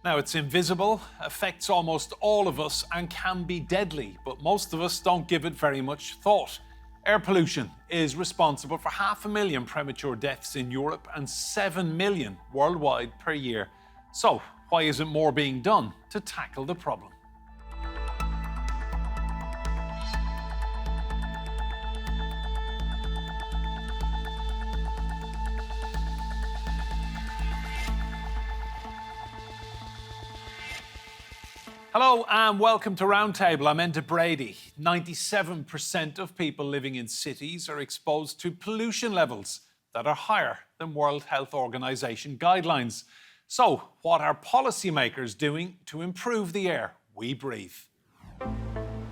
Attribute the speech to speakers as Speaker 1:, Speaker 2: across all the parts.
Speaker 1: Now, it's invisible, affects almost all of us and can be deadly, but most of us don't give it very much thought. Air pollution is responsible for 500,000 premature deaths in Europe and 7 million worldwide per year. So, why isn't more being done to tackle the problem? Hello and welcome to Roundtable. I'm Enda Brady. 97% of people living in cities are exposed to pollution levels that are higher than World Health Organization guidelines. So, what are policymakers doing to improve the air we breathe?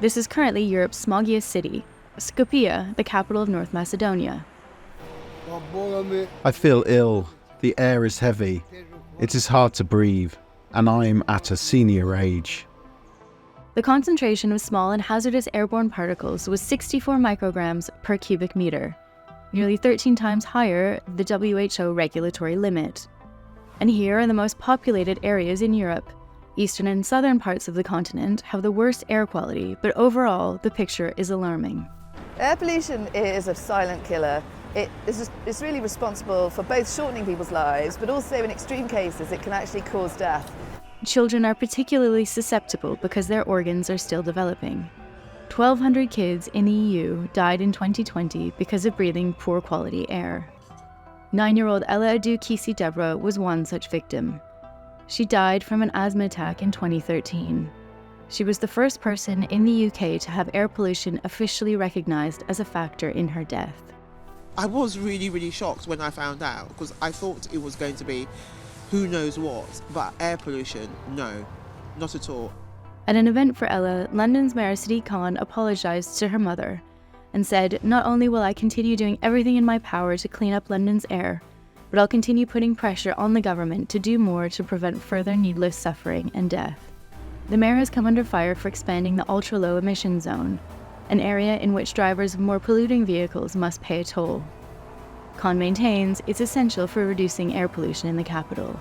Speaker 2: This is currently Europe's smoggiest city, Skopje, the capital of North Macedonia.
Speaker 3: I feel ill. The air is heavy. It is hard to breathe, and I'm at a senior age.
Speaker 2: The concentration of small and hazardous airborne particles was 64 micrograms per cubic meter, nearly 13 times higher than the WHO regulatory limit. And here are the most populated areas in Europe. Eastern and southern parts of the continent have the worst air quality, but overall, the picture is alarming.
Speaker 4: Air pollution is a silent killer. It's really responsible for both shortening people's lives, but also in extreme cases, it can actually cause death.
Speaker 2: Children are particularly susceptible because their organs are still developing. 1,200 kids in the EU died in 2020 because of breathing poor quality air. 9-year-old Ella Adu Deborah was one such victim. She died from an asthma attack in 2013. She was the first person in the UK to have air pollution officially recognised as a factor in her death.
Speaker 5: I was really shocked when I found out, because I thought it was going to be who knows what, but air pollution, no, not at all.
Speaker 2: At an event for Ella, London's Mayor Sadiq Khan apologised to her mother and said, "Not only will I continue doing everything in my power to clean up London's air, but I'll continue putting pressure on the government to do more to prevent further needless suffering and death." The mayor has come under fire for expanding the ultra-low emission zone, an area in which drivers of more polluting vehicles must pay a toll. Khan maintains it's essential for reducing air pollution in the capital.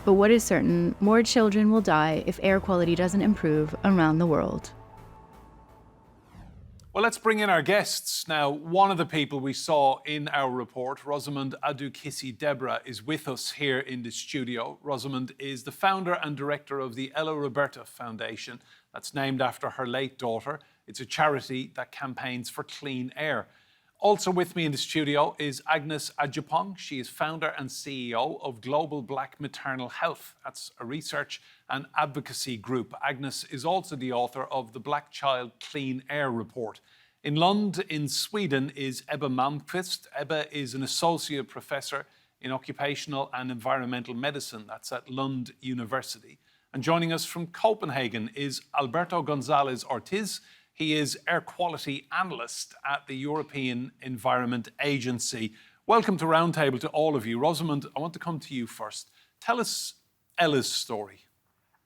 Speaker 2: But what is certain, more children will die if air quality doesn't improve around the world.
Speaker 1: Well, let's bring in our guests. Now, one of the people we saw in our report, Rosamund Adu Deborah, is with us here in the studio. Rosamund is the founder and director of the Ella Roberta Foundation. That's named after her late daughter. It's a charity that campaigns for clean air. Also with me in the studio is Agnes Ajapong. She is founder and CEO of Global Black Maternal Health. That's a research and advocacy group. Agnes is also the author of the Black Child Clean Air Report. In Lund, in Sweden, is Ebba Malmqvist. Ebba is an associate professor in occupational and environmental medicine. That's at Lund University. And joining us from Copenhagen is Alberto Gonzalez Ortiz. He is Air Quality Analyst at the European Environment Agency. Welcome to Roundtable to all of you. Rosamund, I want to come to you first. Tell us Ella's story.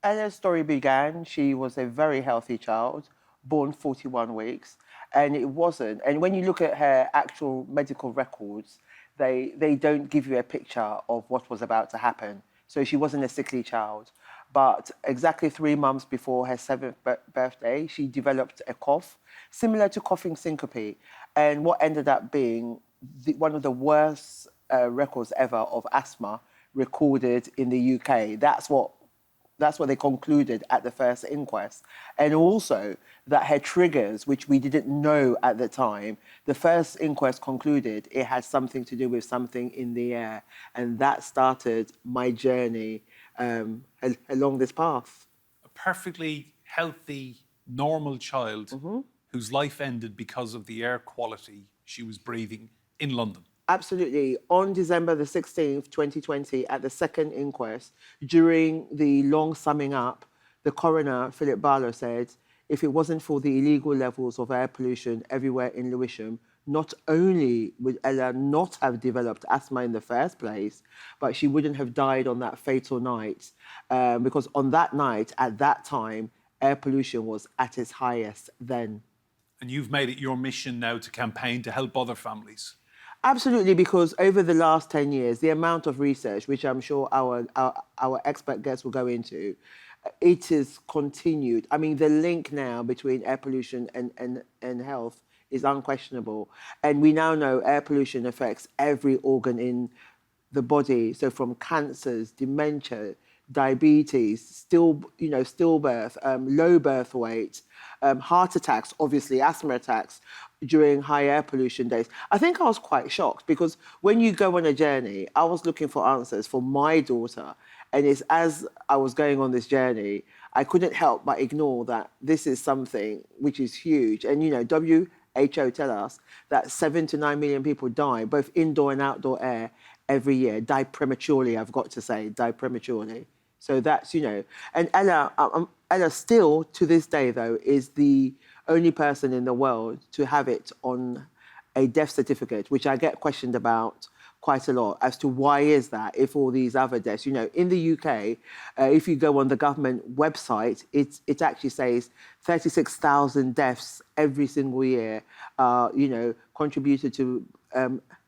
Speaker 5: Ella's story began, she was a very healthy child, born 41 weeks, and it wasn't. And when you look at her actual medical records, they don't give you a picture of what was about to happen. So she wasn't a sickly child. But exactly 3 months before her 7th birthday, she developed a cough, similar to coughing syncope, and what ended up being one of the worst records ever of asthma recorded in the UK. That's what they concluded at the first inquest. And also that her triggers, which we didn't know at the time, the first inquest concluded it had something to do with something in the air. And that started my journey along this path.
Speaker 1: A perfectly healthy, normal child whose life ended because of the air quality she was breathing in London.
Speaker 5: Absolutely. On December the 16th, 2020, at the second inquest, during the long summing up, the coroner, Philip Barlow, said, if it wasn't for the illegal levels of air pollution everywhere in Lewisham, not only would Ella not have developed asthma in the first place, but she wouldn't have died on that fatal night. Because on that night, at that time, air pollution was at its highest then.
Speaker 1: And you've made it your mission now to campaign to help other families.
Speaker 5: Absolutely, because over the last 10 years, the amount of research, which I'm sure our expert guests will go into, it has continued. I mean, the link now between air pollution and health is unquestionable. And we now know air pollution affects every organ in the body. So from cancers, dementia, diabetes, stillbirth, low birth weight, heart attacks, obviously asthma attacks during high air pollution days. I think I was quite shocked because when you go on a journey, I was looking for answers for my daughter. And it's as I was going on this journey, I couldn't help but ignore that this is something which is huge. And, WHO tell us that 7 to 9 million people die, both indoor and outdoor air, every year, die prematurely, I've got to say, die prematurely. So that's, and Ella still, to this day, though, is the only person in the world to have it on a death certificate, which I get questioned about quite a lot as to why is that if all these other deaths, in the UK, if you go on the government website, it actually says 36,000 deaths every single year, contributed to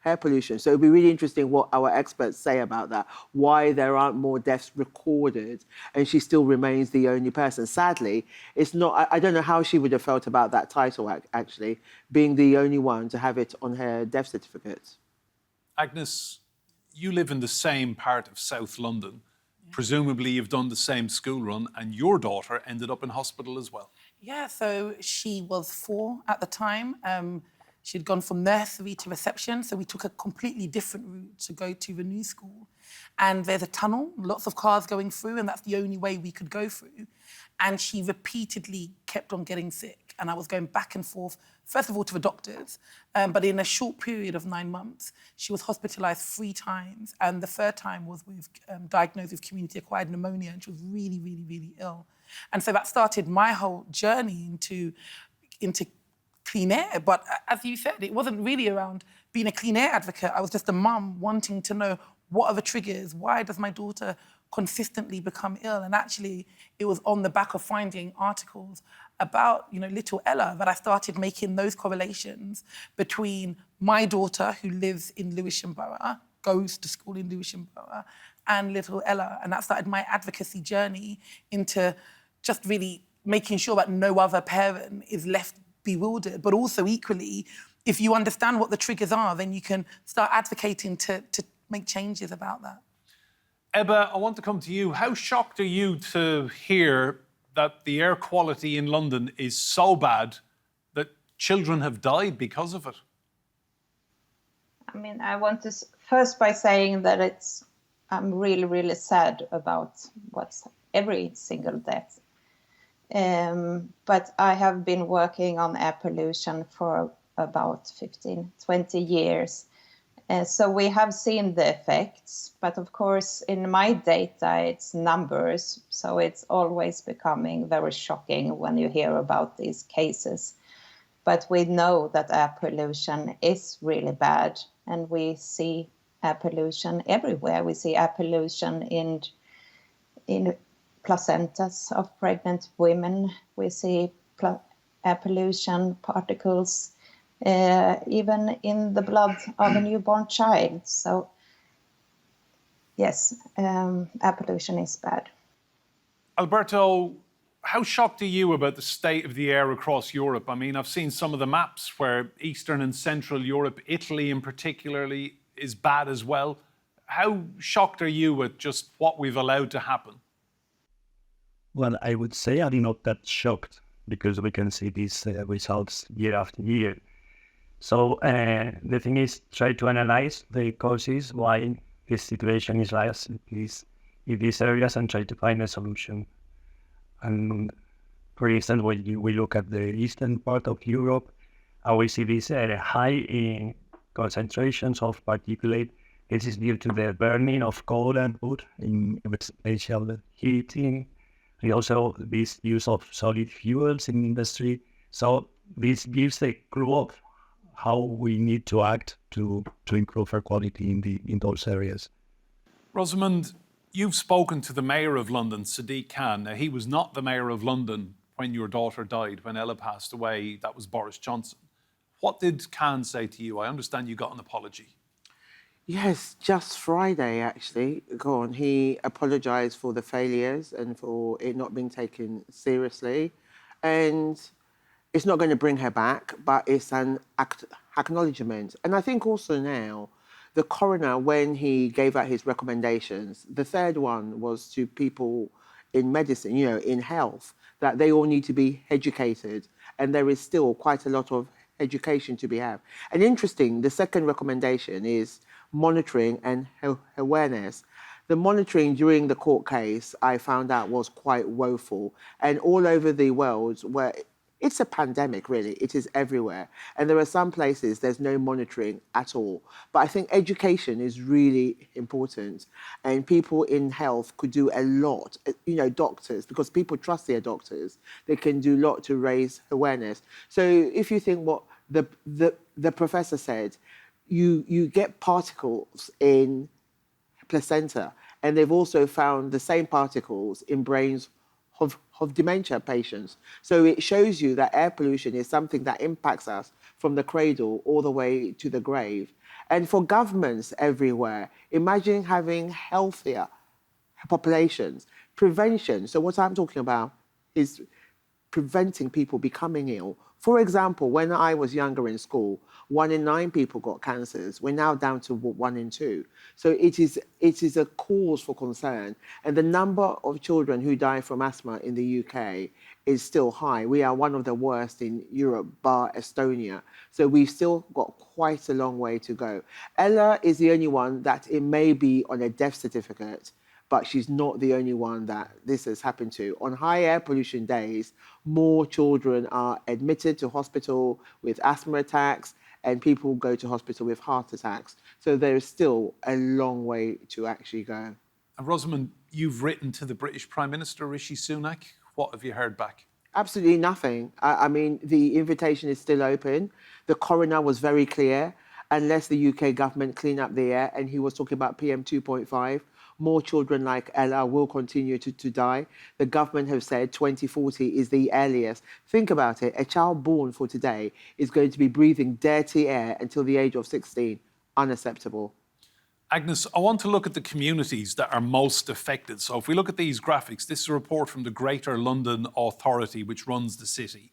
Speaker 5: air pollution. So it'd be really interesting what our experts say about that, why there aren't more deaths recorded, and she still remains the only person. Sadly, it's not, I don't know how she would have felt about that title, actually, being the only one to have it on her death certificate.
Speaker 1: Agnes, you live in the same part of South London. Presumably you've done the same school run and your daughter ended up in hospital as well.
Speaker 6: Yeah, so she was 4 at the time. She'd gone from nursery to reception, so we took a completely different route to go to the new school. And there's a tunnel, lots of cars going through, and that's the only way we could go through. And she repeatedly kept on getting sick. And I was going back and forth, first of all, to the doctors, but in a short period of 9 months, she was hospitalised 3 times. And the third time was diagnosed with community-acquired pneumonia, and she was really, really, really ill. And so that started my whole journey into clean air. But as you said, it wasn't really around being a clean air advocate. I was just a mum wanting to know, what are the triggers? Why does my daughter consistently become ill? And actually, it was on the back of finding articles about, little Ella that I started making those correlations between my daughter, who lives in Lewisham Borough, goes to school in Lewisham Borough, and little Ella. And that started my advocacy journey into just really making sure that no other parent is left bewildered. But also, equally, if you understand what the triggers are, then you can start advocating to make changes about that.
Speaker 1: Ebba, I want to come to you. How shocked are you to hear that the air quality in London is so bad that children have died because of it?
Speaker 7: I mean, I want to first by saying that I'm really, really sad about what's every single death. But I have been working on air pollution for about 15, 20 years. So we have seen the effects, but of course in my data it's numbers, so it's always becoming very shocking when you hear about these cases. But we know that air pollution is really bad, and we see air pollution everywhere. We see air pollution in placentas of pregnant women. We see air pollution particles even in the blood of a newborn child. So, yes, air pollution is bad.
Speaker 1: Alberto, how shocked are you about the state of the air across Europe? I mean, I've seen some of the maps where Eastern and Central Europe, Italy in particularly, is bad as well. How shocked are you at just what we've allowed to happen?
Speaker 8: Well, I would say I'm not that shocked because we can see these results year after year. So the thing is, try to analyze the causes why this situation is like this in these areas and try to find a solution. And for instance, when we look at the eastern part of Europe, and we see these high concentrations of particulate. This is due to the burning of coal and wood in residential heating. And also this use of solid fuels in industry. So this gives a clue of how we need to act to improve air quality in those areas.
Speaker 1: Rosamond, you've spoken to the Mayor of London, Sadiq Khan. Now, he was not the Mayor of London when your daughter died, when Ella passed away. That was Boris Johnson. What did Khan say to you? I understand you got an apology.
Speaker 5: Yes, just Friday, actually. Go on. He apologised for the failures and for it not being taken seriously. And it's not going to bring her back, but it's an acknowledgement. And I think also now, the coroner, when he gave out his recommendations, the third one was to people in medicine, in health, that they all need to be educated. And there is still quite a lot of education to be had. And interesting, the second recommendation is monitoring and awareness. The monitoring during the court case, I found out, was quite woeful. And all over the world, where it's a pandemic, really. It is everywhere. And there are some places there's no monitoring at all. But I think education is really important. And people in health could do a lot, doctors, because people trust their doctors. They can do a lot to raise awareness. So if you think what the professor said, you get particles in placenta, and they've also found the same particles in brains of dementia patients. So it shows you that air pollution is something that impacts us from the cradle all the way to the grave. And for governments everywhere, imagine having healthier populations. Prevention, so what I'm talking about is preventing people becoming ill. For example, when I was younger in school, 1 in 9 people got cancers. We're now down to 1 in 2. So it is a cause for concern. And the number of children who die from asthma in the UK is still high. We are one of the worst in Europe, bar Estonia. So we've still got quite a long way to go. Ella is the only one that it may be on a death certificate, but she's not the only one that this has happened to. On high air pollution days, more children are admitted to hospital with asthma attacks, and people go to hospital with heart attacks. So there is still a long way to actually go.
Speaker 1: And Rosamund, you've written to the British Prime Minister, Rishi Sunak. What have you heard back?
Speaker 5: Absolutely nothing. I mean, the invitation is still open. The coroner was very clear. Unless the UK government clean up the air, and he was talking about PM 2.5, more children like Ella will continue to die. The government have said 2040 is the earliest. Think about it. A child born for today is going to be breathing dirty air until the age of 16. Unacceptable.
Speaker 1: Agnes, I want to look at the communities that are most affected. So if we look at these graphics, this is a report from the Greater London Authority, which runs the city.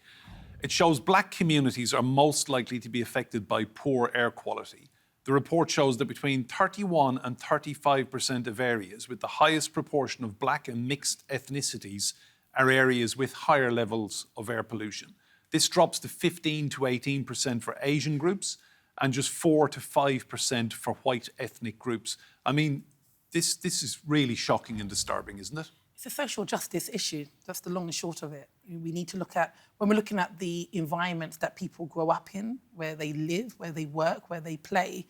Speaker 1: It shows black communities are most likely to be affected by poor air quality. The report shows that between 31 and 35% of areas with the highest proportion of black and mixed ethnicities are areas with higher levels of air pollution. This drops to 15 to 18% for Asian groups and just 4 to 5% for white ethnic groups. I mean, this is really shocking and disturbing, isn't it?
Speaker 6: It's a social justice issue. That's the long and short of it. We need to look at, when we're looking at the environments that people grow up in, where they live, where they work, where they play,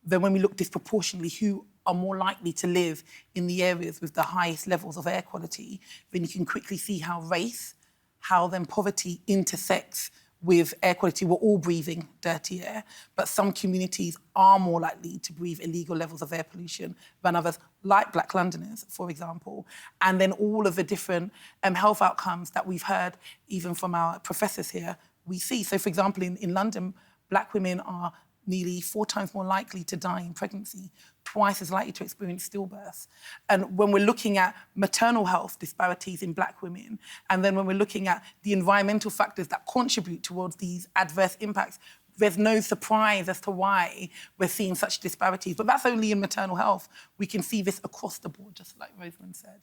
Speaker 6: then when we look disproportionately who are more likely to live in the areas with the highest levels of air quality, then you can quickly see how race, how then poverty intersects with air quality. We're all breathing dirty air, but some communities are more likely to breathe illegal levels of air pollution than others, like Black Londoners, for example. And then all of the different health outcomes that we've heard, even from our professors here, we see. So, for example, in London, Black women are nearly 4 times more likely to die in pregnancy, twice as likely to experience stillbirth. And when we're looking at maternal health disparities in Black women, and then when we're looking at the environmental factors that contribute towards these adverse impacts, there's no surprise as to why we're seeing such disparities. But that's only in maternal health. We can see this across the board, just like Rosamund said.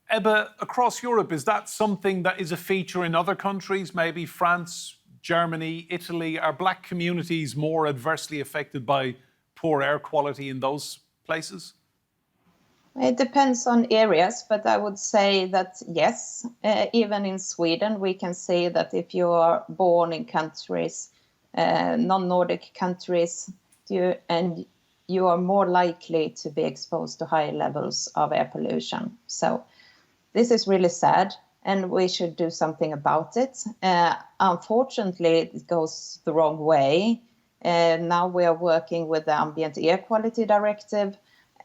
Speaker 1: Ebba, across Europe, is that something that is a feature in other countries, maybe France, Germany, Italy? Are black communities more adversely affected by poor air quality in those places?
Speaker 7: It depends on areas, but I would say that yes, even in Sweden, we can say that if you are born in countries, non-Nordic countries, you are more likely to be exposed to high levels of air pollution. So this is really sad, and we should do something about it. Unfortunately, it goes the wrong way. Now we are working with the Ambient Air Quality Directive,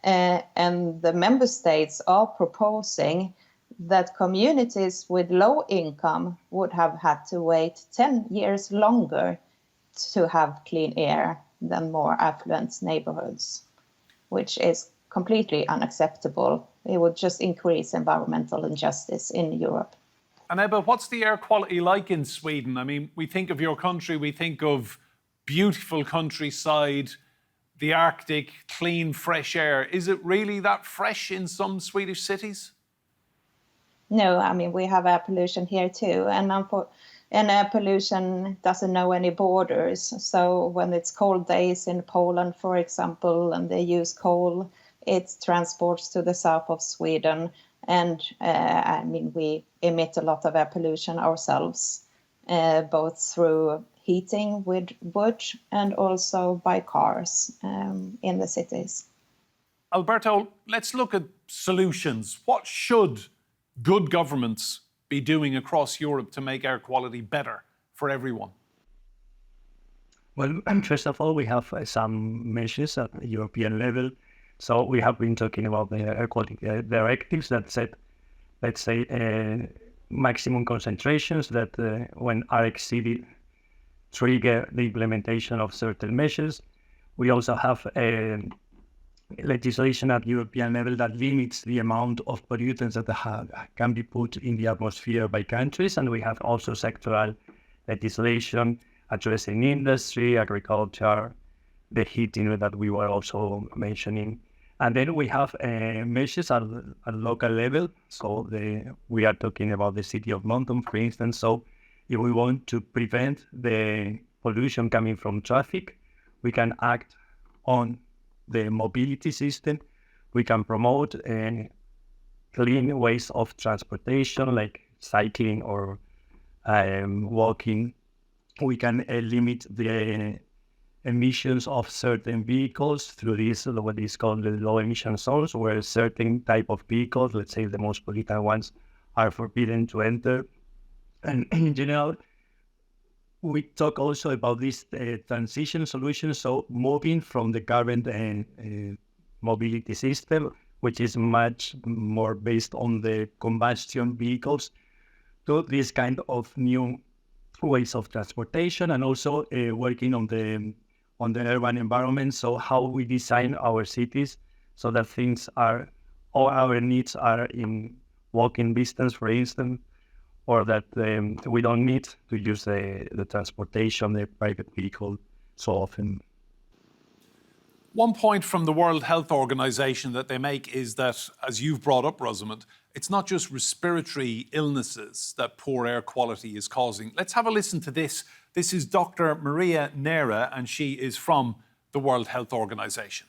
Speaker 7: and the member states are proposing that communities with low income would have had to wait 10 years longer to have clean air than more affluent neighborhoods, which is completely unacceptable. It would just increase environmental injustice in Europe.
Speaker 1: And Ebba, what's the air quality like in Sweden? I mean, we think of your country, we think of beautiful countryside, the Arctic, clean, fresh air. Is it really that fresh in some Swedish cities?
Speaker 7: No, I mean, we have air pollution here too. And air pollution doesn't know any borders. So when it's cold days in Poland, for example, and they use coal, it transports to the south of Sweden. And I mean, we emit a lot of air pollution ourselves, both through heating with wood and also by cars in the cities.
Speaker 1: Alberto, let's look at solutions. What should good governments be doing across Europe to make air quality better for everyone?
Speaker 8: Well, first of all, we have some measures at the European level. So we have been talking about the air quality directives that set, let's say, maximum concentrations that when are exceeded, trigger the implementation of certain measures. We also have legislation at European level that limits the amount of pollutants that can be put in the atmosphere by countries. And we have also sectoral legislation addressing industry, agriculture, the heating that we were also mentioning. And then we have measures at local level. So we are talking about the city of London, for instance. So if we want to prevent the pollution coming from traffic, we can act on the mobility system. We can promote clean ways of transportation, like cycling or walking. We can limit the emissions of certain vehicles through this, what is called the low emission zones, where certain type of vehicles, let's say the most pollutant ones, are forbidden to enter. And in general, we talk also about this transition solution, so moving from the current mobility system, which is much more based on the combustion vehicles, to this kind of new ways of transportation, and also working on the urban environment. So how we design our cities so that all our needs are in walking distance, for instance, or that we don't need to use the transportation, the private vehicle so often.
Speaker 1: One point from the World Health Organization that they make is that, as you've brought up, Rosamund, it's not just respiratory illnesses that poor air quality is causing. Let's have a listen to this. This is Dr. Maria Nera, and she is from the World Health Organization.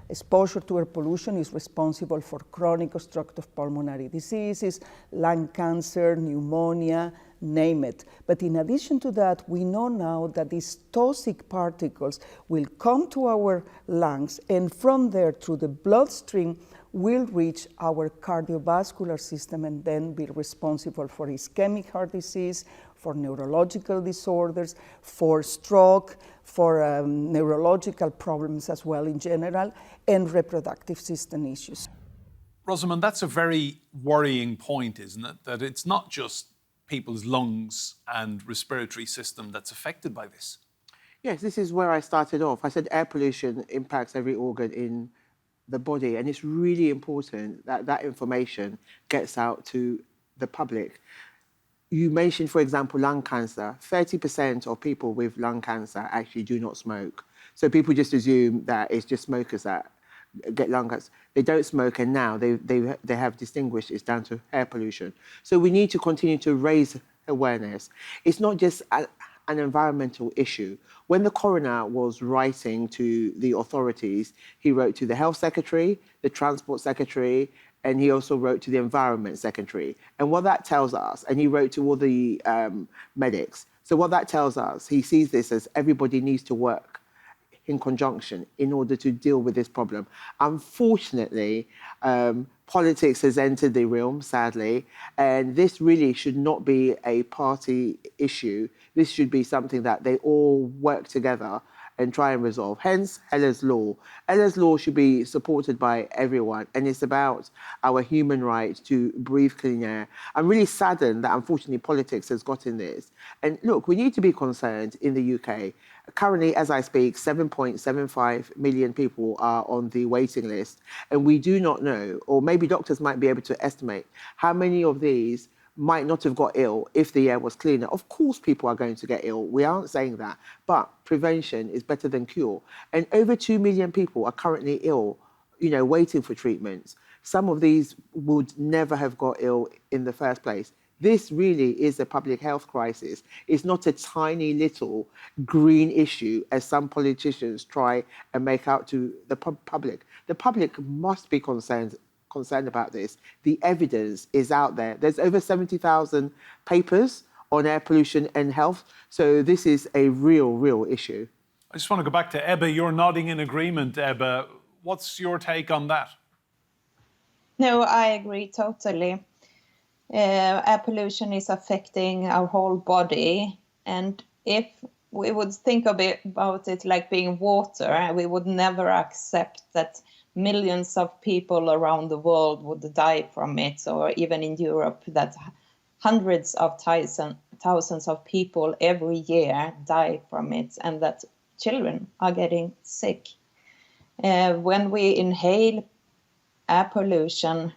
Speaker 9: Exposure to air pollution is responsible for chronic obstructive pulmonary diseases, lung cancer, pneumonia, name it. But in addition to that, we know now that these toxic particles will come to our lungs, and from there, through the bloodstream, will reach our cardiovascular system and then be responsible for ischemic heart disease, for neurological disorders, for stroke, for neurological problems as well in general, and reproductive system issues.
Speaker 1: Rosamund, that's a very worrying point, isn't it? That it's not just people's lungs and respiratory system that's affected by this.
Speaker 5: Yes, this is where I started off. I said air pollution impacts every organ in the body, and it's really important that that information gets out to the public. You mentioned, for example, lung cancer. 30% of people with lung cancer actually do not smoke. So people just assume that it's just smokers that get lung cancer. They don't smoke, and now they have distinguished it's down to air pollution. So we need to continue to raise awareness. It's not just an environmental issue. When the coroner was writing to the authorities, he wrote to the health secretary, the transport secretary, and he also wrote to the environment secretary. And what that tells us, and he wrote to all the medics. So what that tells us, he sees this as everybody needs to work in conjunction in order to deal with this problem. Unfortunately, politics has entered the realm, sadly, and this really should not be a party issue. This should be something that they all work together and try and resolve. Hence, Ella's Law. Ella's Law should be supported by everyone, and it's about our human right to breathe clean air. I'm really saddened that, unfortunately, politics has got in this. And look, we need to be concerned in the UK. Currently, as I speak, 7.75 million people are on the waiting list, and we do not know, or maybe doctors might be able to estimate, how many of these might not have got ill if the air was cleaner. Of course, people are going to get ill. We aren't saying that. But prevention is better than cure. And over 2 million people are currently ill, waiting for treatments. Some of these would never have got ill in the first place. This really is a public health crisis. It's not a tiny little green issue, as some politicians try and make out to the public. The public must be concerned about this. The evidence is out there. There's over 70,000 papers on air pollution and health. So this is a real issue.
Speaker 1: I just want to go back to Ebba. You're nodding in agreement, Ebba. What's your take on that?
Speaker 7: No, I agree totally. Air pollution is affecting our whole body. And if we would think about it like being water, we would never accept that millions of people around the world would die from it, or even in Europe, that hundreds of thousands of people every year die from it, and that children are getting sick. When we inhale air pollution,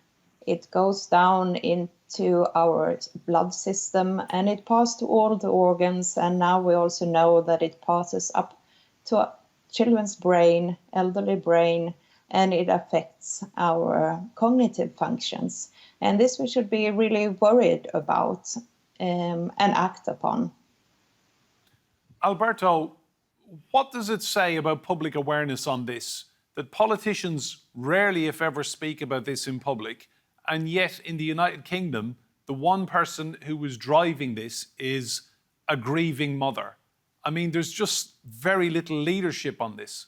Speaker 7: it goes down into our blood system and it passes to all the organs. And now we also know that it passes up to children's brain, elderly brain, and it affects our cognitive functions. And this we should be really worried about and act upon.
Speaker 1: Alberto, what does it say about public awareness on this? That politicians rarely, if ever, speak about this in public, and yet in the United Kingdom, the one person who was driving this is a grieving mother. I mean, there's just very little leadership on this.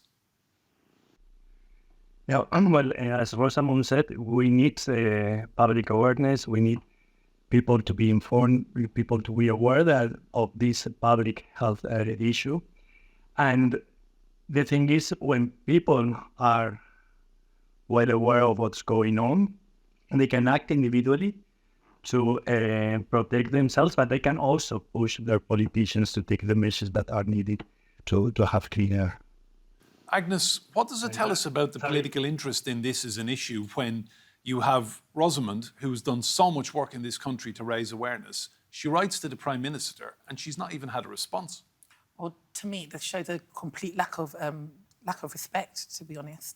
Speaker 8: Yeah, well, as Rosamund said, we need public awareness. We need people to be informed, people to be aware of this public health issue. And the thing is, when people are well aware of what's going on, they can act individually to protect themselves, but they can also push their politicians to take the measures that are needed to have clean air.
Speaker 1: Agnes, what does it tell us about the political interest in this as an issue when you have Rosamund, who's done so much work in this country to raise awareness? She writes to the Prime Minister and she's not even had a response.
Speaker 6: Well, to me, this shows a complete lack of respect, to be honest.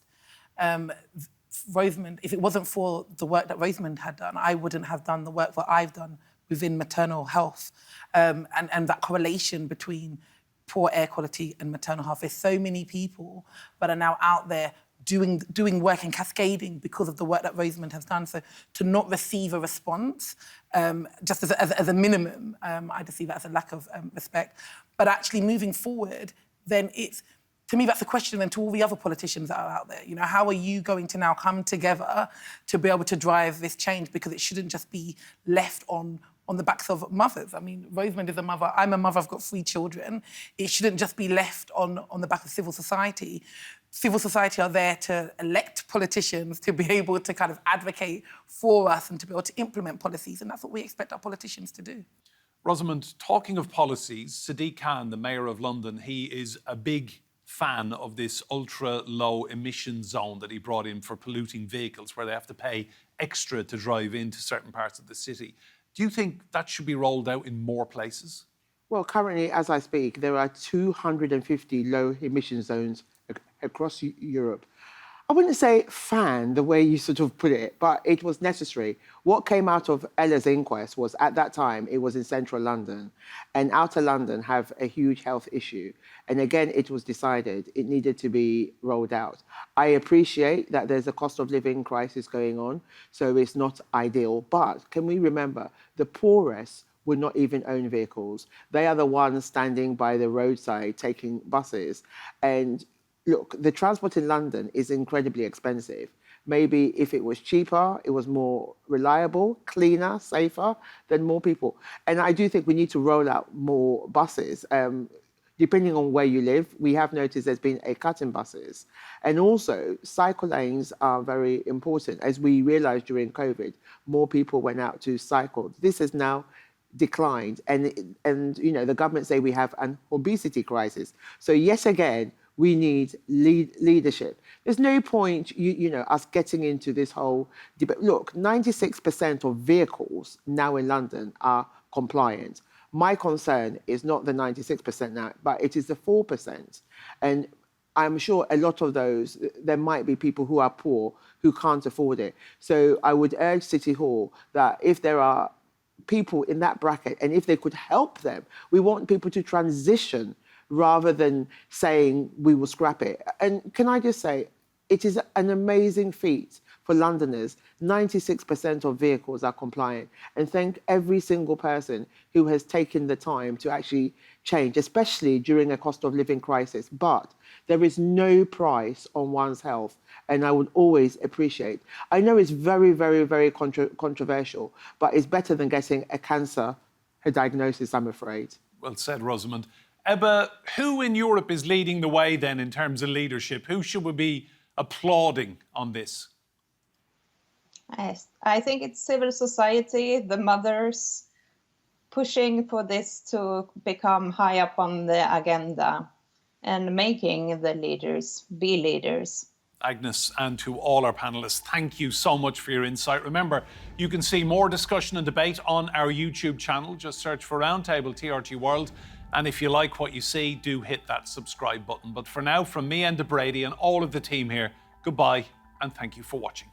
Speaker 6: Rosamund, if it wasn't for the work that Rosamund had done, I wouldn't have done the work that I've done within maternal health, and that correlation between poor air quality and maternal health. There's so many people that are now out there doing work and cascading because of the work that Rosamund has done. So to not receive a response, just as a minimum, I just see that as a lack of respect. But actually moving forward, then to me, that's a question then to all the other politicians that are out there. How are you going to now come together to be able to drive this change? Because it shouldn't just be left on the backs of mothers. I mean, Rosamund is a mother. I'm a mother. I've got 3 children. It shouldn't just be left on the back of civil society. Civil society are there to elect politicians to be able to kind of advocate for us and to be able to implement policies. And that's what we expect our politicians to do.
Speaker 1: Rosamund, talking of policies, Sadiq Khan, the Mayor of London, he is a big fan of this ultra-low emission zone that he brought in for polluting vehicles, where they have to pay extra to drive into certain parts of the city. Do you think that should be rolled out in more places?
Speaker 5: Well, currently, as I speak, there are 250 low emission zones across Europe. I wouldn't say fan, the way you sort of put it, but it was necessary. What came out of Ella's inquest was, at that time, it was in central London, and outer London have a huge health issue. And again, it was decided it needed to be rolled out. I appreciate that there's a cost of living crisis going on, so it's not ideal. But can we remember, the poorest would not even own vehicles. They are the ones standing by the roadside taking buses. And look, the transport in London is incredibly expensive. Maybe if it was cheaper, it was more reliable, cleaner, safer, then more people. And I do think we need to roll out more buses. depending on where you live, we have noticed there's been a cut in buses. And also, cycle lanes are very important. As we realised during COVID, more people went out to cycle. This has now declined. And you know, the government say we have an obesity crisis. So yet again, we need leadership. There's no point, you know, us getting into this whole debate. Look, 96% of vehicles now in London are compliant. My concern is not the 96% now, but it is the 4%. And I'm sure a lot of those, there might be people who are poor who can't afford it. So I would urge City Hall that if there are people in that bracket and if they could help them, we want people to transition rather than saying we will scrap it. And can I just say, it is an amazing feat for Londoners. 96% of vehicles are compliant. And thank every single person who has taken the time to actually change, especially during a cost of living crisis. But there is no price on one's health. And I would always appreciate. I know it's very, very, very controversial, but it's better than getting a cancer diagnosis, I'm afraid.
Speaker 1: Well said, Rosamond. Ebba, who in Europe is leading the way then in terms of leadership? Who should we be applauding on this?
Speaker 7: I think it's civil society, the mothers, pushing for this to become high up on the agenda and making the leaders be leaders.
Speaker 1: Agnes, and to all our panellists, thank you so much for your insight. Remember, you can see more discussion and debate on our YouTube channel. Just search for Roundtable TRT World. And if you like what you see, do hit that subscribe button. But for now, from me and Brady and all of the team here, goodbye and thank you for watching.